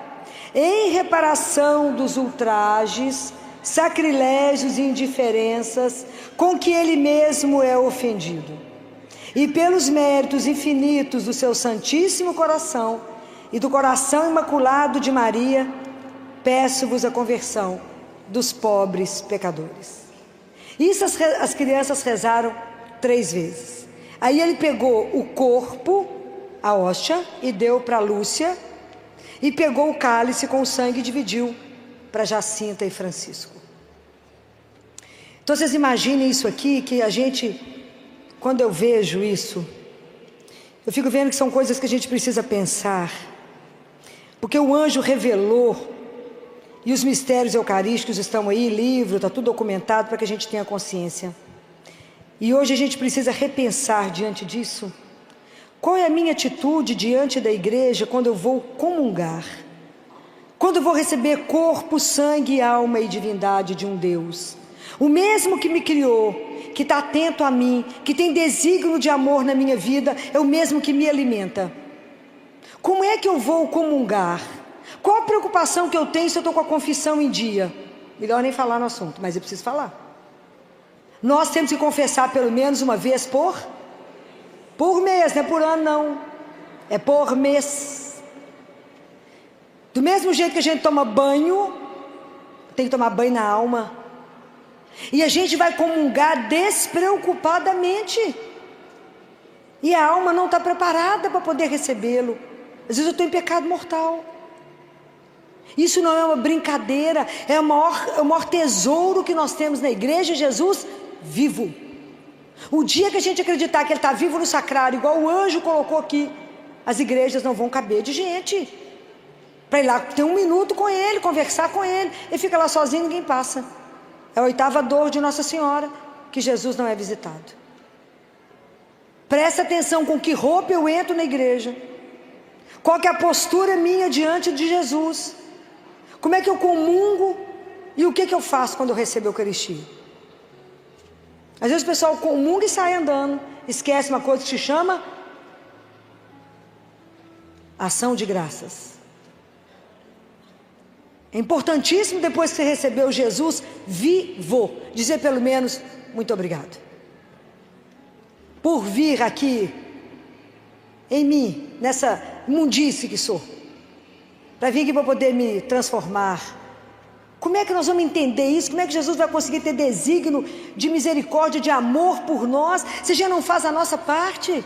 em reparação dos ultrajes, sacrilégios e indiferenças com que ele mesmo é ofendido, e pelos méritos infinitos do seu Santíssimo Coração e do coração imaculado de Maria, peço-vos a conversão dos pobres pecadores. Isso as crianças rezaram 3 vezes. Aí ele pegou o corpo, a hóstia, e deu para Lúcia, e pegou o cálice com o sangue e dividiu para Jacinta e Francisco. Então vocês imaginem isso aqui, que a gente, quando eu vejo isso, eu fico vendo que são coisas que a gente precisa pensar, porque o anjo revelou, e os mistérios eucarísticos estão aí, livro, está tudo documentado para que a gente tenha consciência. E hoje a gente precisa repensar diante disso. Qual é a minha atitude diante da igreja quando eu vou comungar? Quando eu vou receber corpo, sangue, alma e divindade de um Deus? O mesmo que me criou, que está atento a mim, que tem desígnio de amor na minha vida, é o mesmo que me alimenta. Como é que eu vou comungar? Qual a preocupação que eu tenho se eu estou com a confissão em dia? Melhor nem falar no assunto, mas eu preciso falar. Nós temos que confessar pelo menos uma vez por mês, não é por ano não, é por mês. Do mesmo jeito que a gente toma banho, tem que tomar banho na alma. E a gente vai comungar despreocupadamente, e a alma não está preparada para poder recebê-lo. Às vezes eu estou em pecado mortal. Isso não é uma brincadeira, é o maior tesouro que nós temos na igreja, Jesus vivo. O dia que a gente acreditar que ele está vivo no sacrário, igual o anjo colocou aqui, as igrejas não vão caber de gente para ir lá ter 1 minuto com ele, conversar com ele. Ele fica lá sozinho, ninguém passa. É a 8ª dor de Nossa Senhora, que Jesus não é visitado. Presta atenção com que roupa eu entro na igreja, qual que é a postura minha diante de Jesus, como é que eu comungo e o que eu faço quando eu recebo a Eucaristia. Às vezes o pessoal comunga e sai andando, esquece uma coisa que se chama Ação de graças. É importantíssimo, depois que você recebeu Jesus vivo, dizer pelo menos, muito obrigado. Por vir aqui, em mim, nessa imundice que sou. Para vir aqui para poder me transformar. Como é que nós vamos entender isso? Como é que Jesus vai conseguir ter desígnio de misericórdia, de amor por nós, se a gente não faz a nossa parte?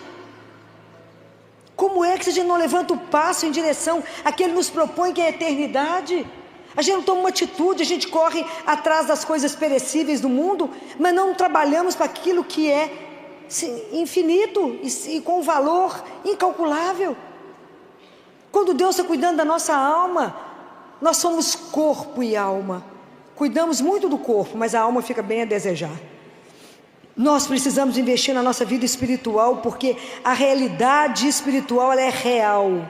Como é que a gente não levanta o passo em direção a que Ele nos propõe, que é a eternidade? A gente não toma uma atitude, a gente corre atrás das coisas perecíveis do mundo, mas não trabalhamos para aquilo que é infinito e com valor incalculável. Quando Deus está cuidando da nossa alma, nós somos corpo e alma. Cuidamos muito do corpo, mas a alma fica bem a desejar. Nós precisamos investir na nossa vida espiritual, porque a realidade espiritual ela é real.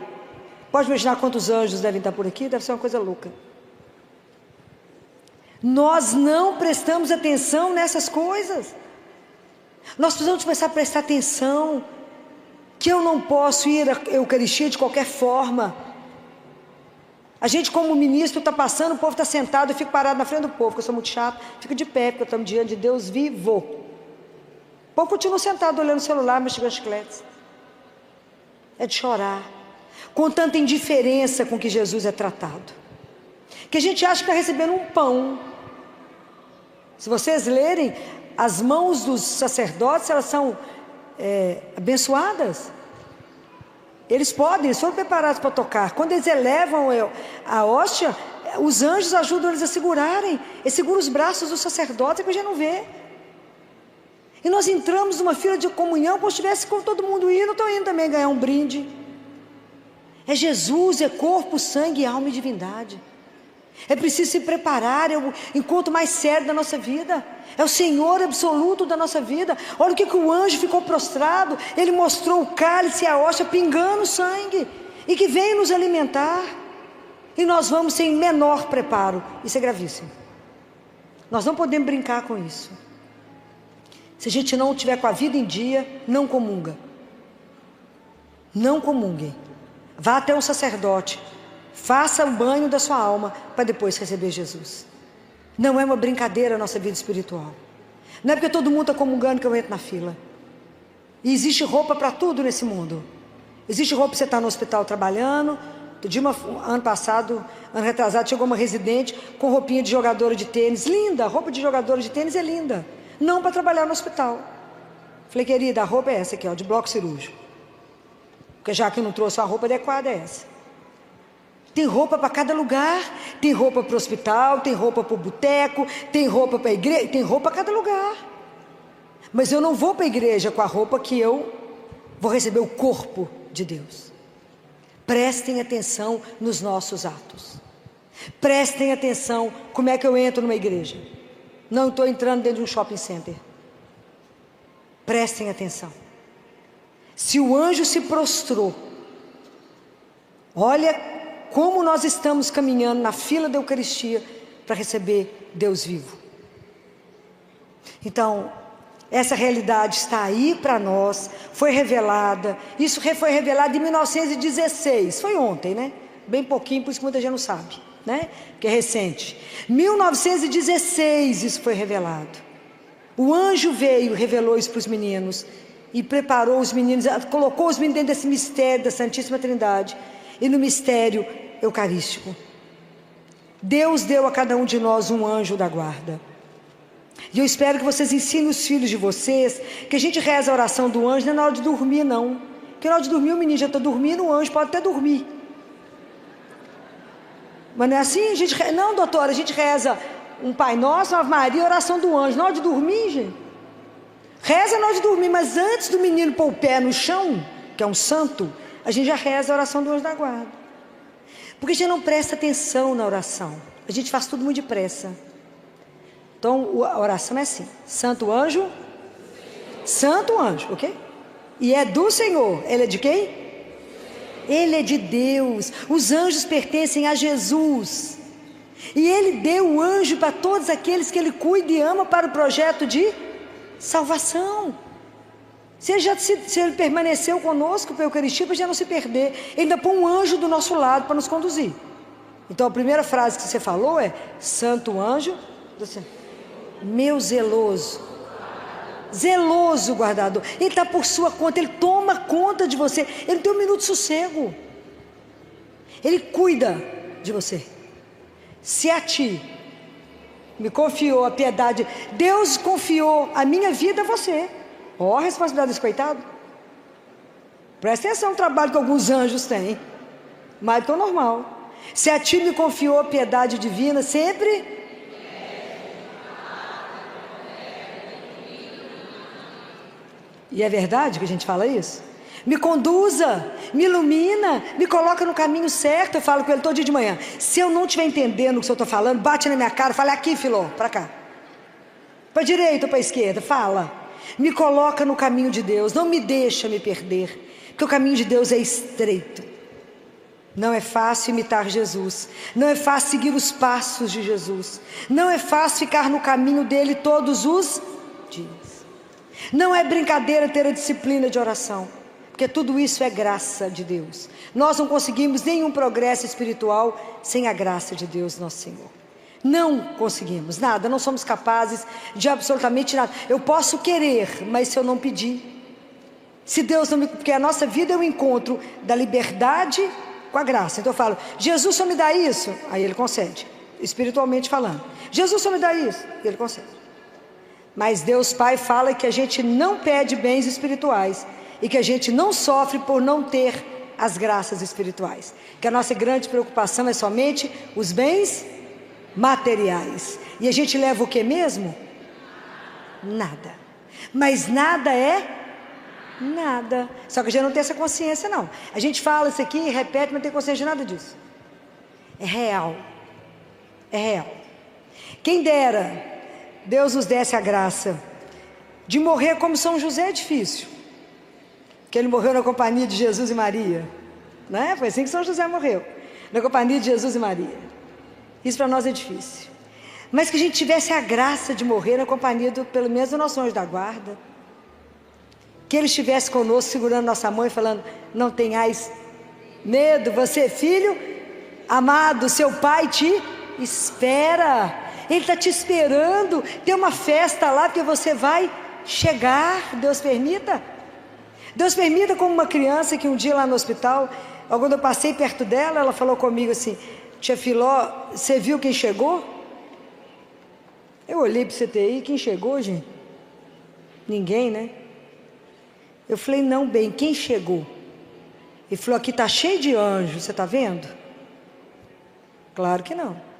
Pode imaginar quantos anjos devem estar por aqui? Deve ser uma coisa louca. Nós não prestamos atenção nessas coisas. Nós precisamos começar a prestar atenção que eu não posso ir à Eucaristia de qualquer forma. A gente como ministro está passando, o povo está sentado, eu fico parado na frente do povo, porque eu sou muito chato, fico de pé, porque estamos diante de Deus vivo. O povo continua sentado olhando o celular, mexendo as chicletes. É de chorar, com tanta indiferença com que Jesus é tratado, que a gente acha que está recebendo um pão. Se vocês lerem, as mãos dos sacerdotes, elas são abençoadas. Eles foram preparados para tocar. Quando eles elevam a hóstia, os anjos ajudam eles a segurarem. Eles seguram os braços dos sacerdotes, é que a gente não vê. E nós entramos numa fila de comunhão, como se estivesse com todo mundo indo, eu estou indo também ganhar um brinde. É Jesus, é corpo, sangue, alma e divindade. É preciso se preparar, é o encontro mais sério da nossa vida. É o Senhor absoluto da nossa vida. Olha o que o anjo ficou prostrado. Ele mostrou o cálice e a hóstia pingando sangue, e que veio nos alimentar. E nós vamos sem menor preparo. Isso é gravíssimo. Nós não podemos brincar com isso. Se a gente não tiver com a vida em dia, não comunga. Não comunguem. Vá até um sacerdote. Faça o banho da sua alma para depois receber Jesus. Não é uma brincadeira a nossa vida espiritual. Não é porque todo mundo está comungando que eu entro na fila. E existe roupa para tudo nesse mundo. Existe roupa para você estar no hospital trabalhando. Ano retrasado, chegou uma residente com roupinha de jogadora de tênis. Linda, a roupa de jogadora de tênis é linda. Não para trabalhar no hospital. Falei, querida, a roupa é essa aqui, ó, de bloco cirúrgico. Porque já que não trouxe a roupa adequada, é essa. Tem roupa para cada lugar, tem roupa para o hospital, tem roupa para o boteco, tem roupa para a igreja, tem roupa para cada lugar. Mas eu não vou para a igreja com a roupa que eu vou receber o corpo de Deus. Prestem atenção nos nossos atos. Prestem atenção como é que eu entro numa igreja. Não estou entrando dentro de um shopping center. Prestem atenção. Se o anjo se prostrou, olha como nós estamos caminhando na fila da Eucaristia para receber Deus vivo. Então, essa realidade está aí para nós, foi revelada. Isso foi revelado em 1916, foi ontem, né? Bem pouquinho, por isso que muita gente não sabe, né? Porque é recente. 1916 isso foi revelado. O anjo veio, revelou isso para os meninos e preparou os meninos, colocou os meninos dentro desse mistério da Santíssima Trindade e no mistério eucarístico. Deus deu a cada um de nós um anjo da guarda. E eu espero que vocês ensinem os filhos de vocês que a gente reza a oração do anjo, não é na hora de dormir não. Porque na hora de dormir o menino já está dormindo, o anjo pode até dormir. Mas não é assim? Não, doutora, a gente reza um Pai Nosso, uma Ave Maria, a oração do anjo. Na hora de dormir, gente, reza na hora de dormir, mas antes do menino pôr o pé no chão, que é um santo, a gente já reza a oração do anjo da guarda. Porque a gente não presta atenção na oração. A gente faz tudo muito depressa. Então a oração é assim: Santo anjo, ok? E é do Senhor. Ele é de quem? Ele é de Deus. Os anjos pertencem a Jesus. E Ele deu o anjo para todos aqueles que Ele cuida e ama para o projeto de salvação. Se ele permaneceu conosco para a Eucaristia, para já não se perder, ele ainda põe um anjo do nosso lado para nos conduzir. Então a primeira frase que você falou é: Santo anjo do Senhor, meu zeloso guardador. Ele está por sua conta, ele toma conta de você, ele não tem um minuto de sossego, ele cuida de você. Se a ti me confiou a piedade, Deus confiou a minha vida a você. Ó, a responsabilidade desse coitado. Presta atenção no trabalho que alguns anjos têm, mais do que o normal. Se a ti me confiou a piedade divina, sempre. E é verdade que a gente fala isso? Me conduza, me ilumina, me coloca no caminho certo. Eu falo com ele todo dia de manhã. Se eu não estiver entendendo o que eu estou falando, bate na minha cara, fala: aqui, filó, para cá, para a direita ou para a esquerda, fala. Me coloca no caminho de Deus, não me deixa me perder, porque o caminho de Deus é estreito. Não é fácil imitar Jesus, não é fácil seguir os passos de Jesus, não é fácil ficar no caminho dele todos os dias. Não é brincadeira ter a disciplina de oração, porque tudo isso é graça de Deus. Nós não conseguimos nenhum progresso espiritual sem a graça de Deus, nosso Senhor. Não conseguimos nada, não somos capazes de absolutamente nada. Eu posso querer, mas se eu não pedir, se Deus não me... Porque a nossa vida é o encontro da liberdade com a graça. Então eu falo: Jesus, só me dá isso. Aí ele concede, espiritualmente falando. Jesus, só me dá isso. E ele concede. Mas Deus Pai fala que a gente não pede bens espirituais e que a gente não sofre por não ter as graças espirituais. Que a nossa grande preocupação é somente os bens materiais. E a gente leva o que mesmo? Nada. Mas nada é nada. Só que a gente não tem essa consciência, não. A gente fala isso aqui, repete, mas não tem consciência de nada disso. É real. É real. Quem dera Deus nos desse a graça de morrer como São José. É difícil, porque ele morreu na companhia de Jesus e Maria, né? Foi assim que São José morreu, na companhia de Jesus e Maria. Isso para nós é difícil, mas que a gente tivesse a graça de morrer na companhia pelo menos do nosso anjo da guarda, que ele estivesse conosco, segurando nossa mão e falando: não tenhais medo, você filho amado, seu pai te espera, ele está te esperando, tem uma festa lá que você vai chegar. Deus permita, como uma criança que um dia lá no hospital, quando eu passei perto dela, ela falou comigo assim: tia Filó, você viu quem chegou? Eu olhei para o CTI, quem chegou, gente? Ninguém, né? Eu falei: não, bem, quem chegou? Ele falou: aqui está cheio de anjos, você está vendo? Claro que não.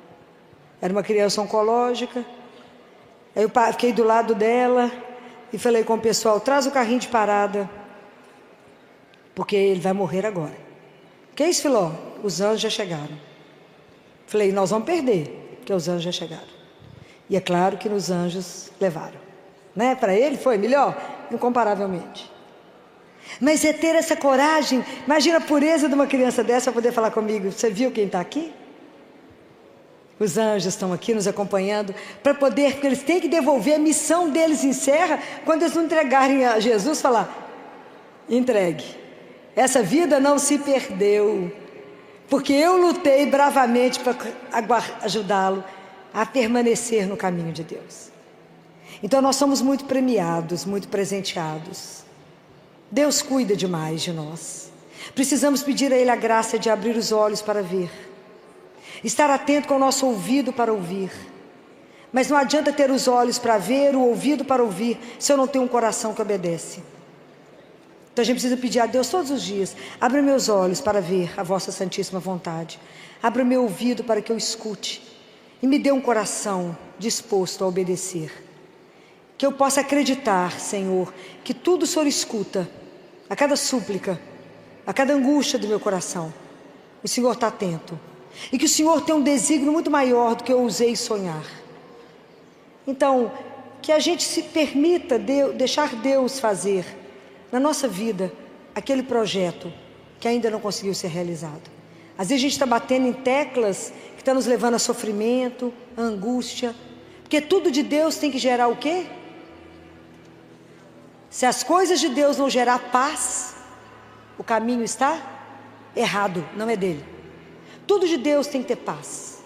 Era uma criança oncológica. Aí eu fiquei do lado dela e falei com o pessoal: traz o carrinho de parada, porque ele vai morrer agora. Que é isso, Filó? Os anjos já chegaram. Falei: nós vamos perder, porque os anjos já chegaram. E é claro que nos anjos levaram, né? Para ele foi melhor, incomparavelmente. Mas é ter essa coragem. Imagina a pureza de uma criança dessa para poder falar comigo: você viu quem está aqui? Os anjos estão aqui nos acompanhando para poder, porque eles têm que devolver, a missão deles encerra quando eles não entregarem a Jesus. Falar: entregue, essa vida não se perdeu, porque eu lutei bravamente para ajudá-lo a permanecer no caminho de Deus. Então nós somos muito premiados, muito presenteados. Deus cuida demais de nós. Precisamos pedir a Ele a graça de abrir os olhos para ver, estar atento com o nosso ouvido para ouvir. Mas não adianta ter os olhos para ver, o ouvido para ouvir, se eu não tenho um coração que obedece. Então a gente precisa pedir a Deus todos os dias: abre meus olhos para ver a vossa santíssima vontade, abre o meu ouvido para que eu escute, e me dê um coração disposto a obedecer. Que eu possa acreditar, Senhor, que tudo o Senhor escuta, a cada súplica, a cada angústia do meu coração, o Senhor está atento. E que o Senhor tem um desígnio muito maior do que eu ousei sonhar. Então, que a gente se permita deixar Deus fazer na nossa vida aquele projeto que ainda não conseguiu ser realizado. Às vezes a gente está batendo em teclas que estão nos levando a sofrimento, a angústia, porque tudo de Deus tem que gerar o quê? Se as coisas de Deus não gerar paz, o caminho está errado, não é dele. Tudo de Deus tem que ter paz.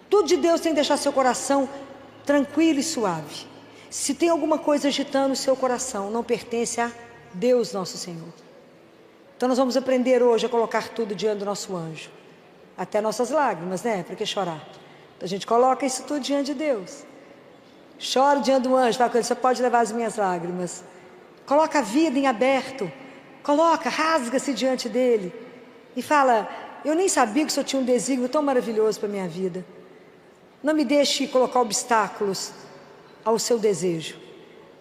Tudo de Deus tem que deixar seu coração tranquilo e suave. Se tem alguma coisa agitando o seu coração, não pertence a Deus nosso Senhor. Então nós vamos aprender hoje a colocar tudo diante do nosso anjo. Até nossas lágrimas, né? Para que chorar? Então a gente coloca isso tudo diante de Deus. Chora diante do anjo, fala com ele, você pode levar as minhas lágrimas. Coloca a vida em aberto. Coloca, rasga-se diante dele. E fala, eu nem sabia que o Senhor tinha um desígnio tão maravilhoso para a minha vida. Não me deixe colocar obstáculos ao seu desejo.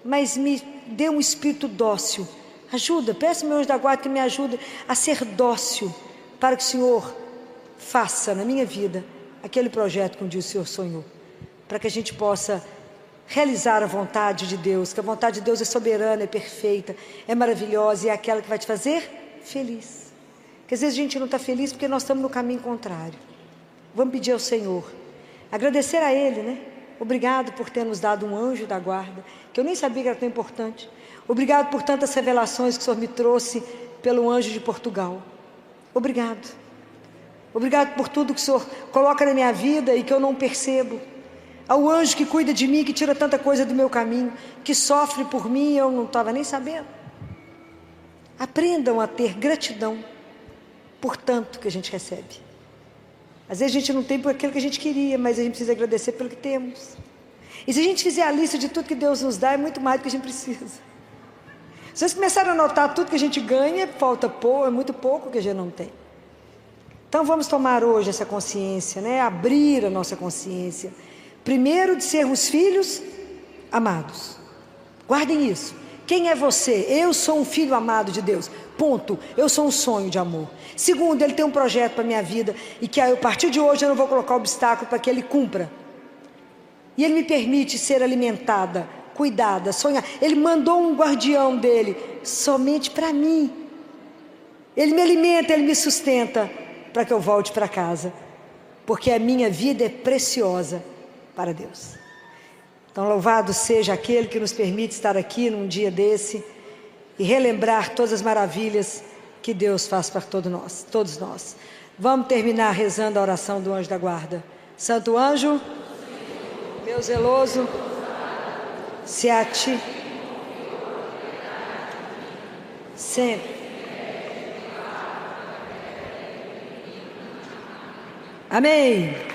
Mas me dê um espírito dócil. Ajuda, peço meu anjo da guarda que me ajude a ser dócil. Para que o Senhor faça na minha vida aquele projeto que um dia o Senhor sonhou. Para que a gente possa realizar a vontade de Deus, que a vontade de Deus é soberana, é perfeita, é maravilhosa e é aquela que vai te fazer feliz. Porque às vezes a gente não está feliz porque nós estamos no caminho contrário. Vamos pedir ao Senhor, agradecer a Ele, né? Obrigado por ter nos dado um anjo da guarda, que eu nem sabia que era tão importante. Obrigado por tantas revelações que o Senhor me trouxe pelo anjo de Portugal. Obrigado. Obrigado por tudo que o Senhor coloca na minha vida e que eu não percebo. Ao anjo que cuida de mim, que tira tanta coisa do meu caminho, que sofre por mim e eu não estava nem sabendo. Aprendam a ter gratidão por tanto que a gente recebe. Às vezes a gente não tem por aquilo que a gente queria, mas a gente precisa agradecer pelo que temos. E se a gente fizer a lista de tudo que Deus nos dá, é muito mais do que a gente precisa. Se vocês começarem a notar tudo que a gente ganha, falta pouco, é muito pouco que a gente não tem. Então vamos tomar hoje essa consciência, né? Abrir a nossa consciência. Primeiro, de sermos filhos amados. Guardem isso. Quem é você? Eu sou um filho amado de Deus. Ponto. Eu sou um sonho de amor. Segundo, Ele tem um projeto para a minha vida e que a partir de hoje eu não vou colocar obstáculo para que Ele cumpra. E Ele me permite ser alimentada, cuidada, sonhar. Ele mandou um guardião dele somente para mim. Ele me alimenta, Ele me sustenta para que eu volte para casa. Porque a minha vida é preciosa para Deus. Então louvado seja aquele que nos permite estar aqui num dia desse e relembrar todas as maravilhas que Deus faz para todos nós. Vamos terminar rezando a oração do anjo da guarda. Santo anjo, meu zeloso, se a ti sempre. Amém.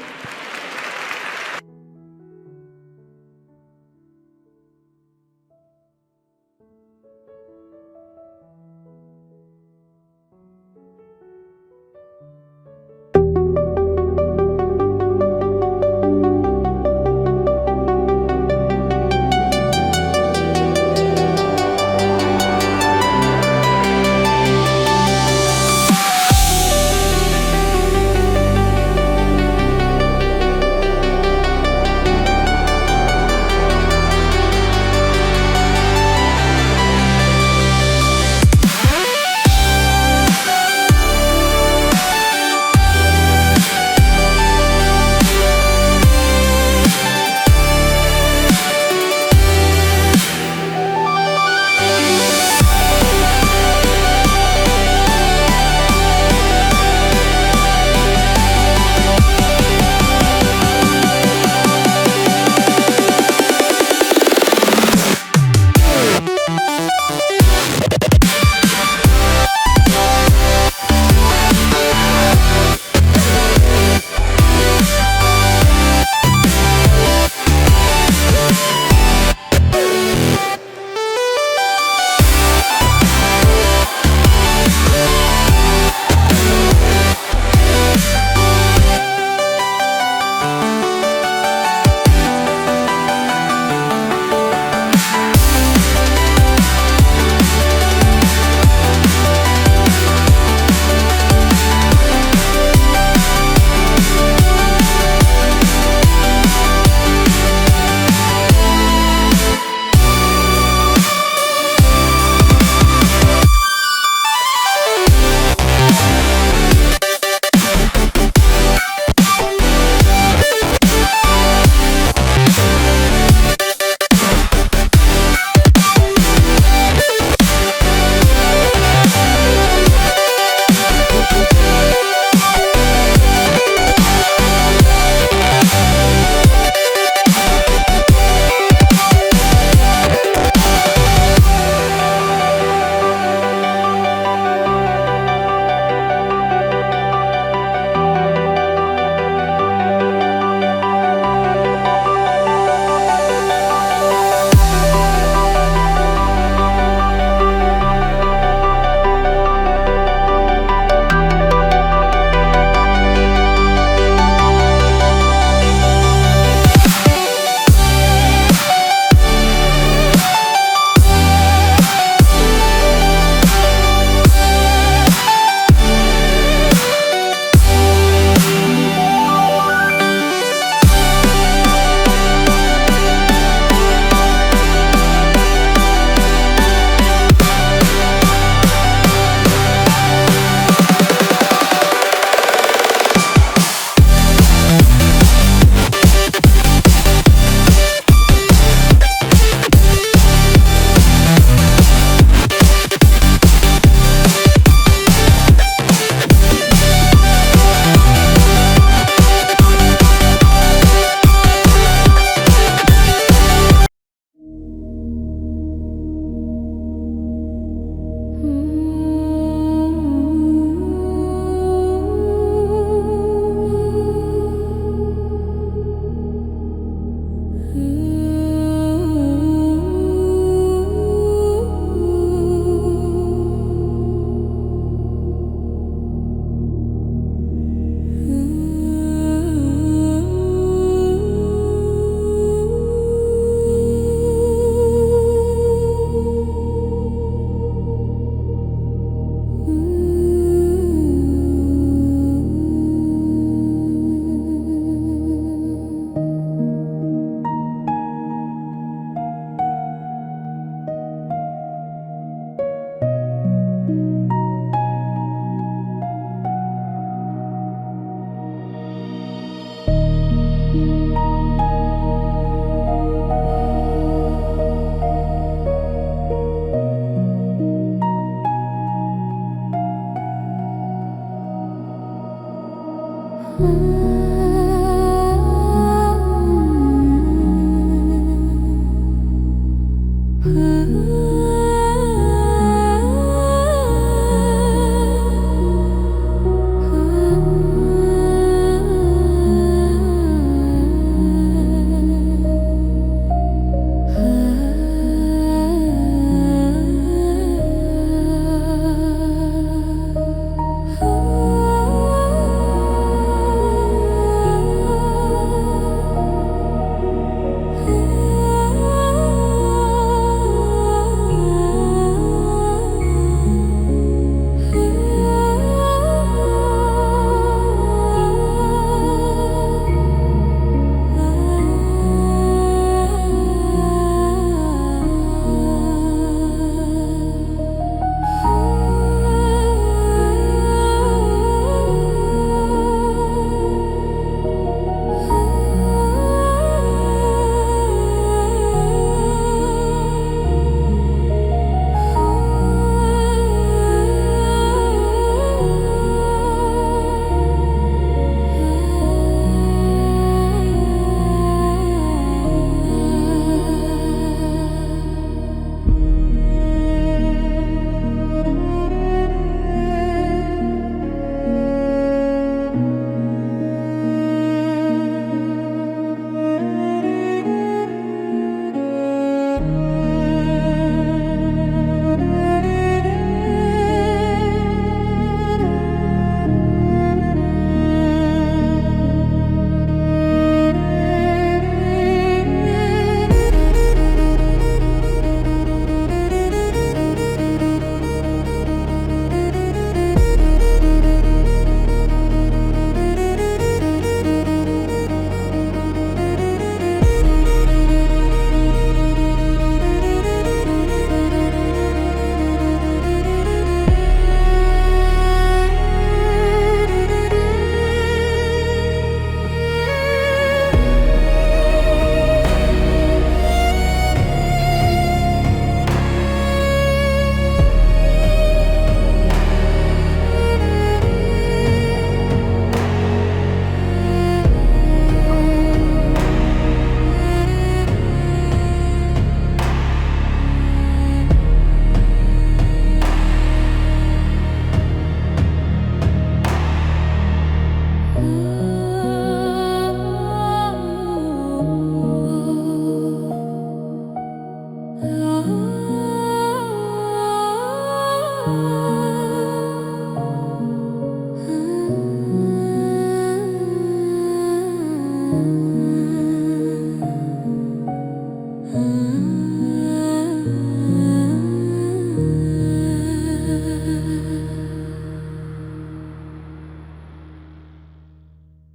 Mm-hmm.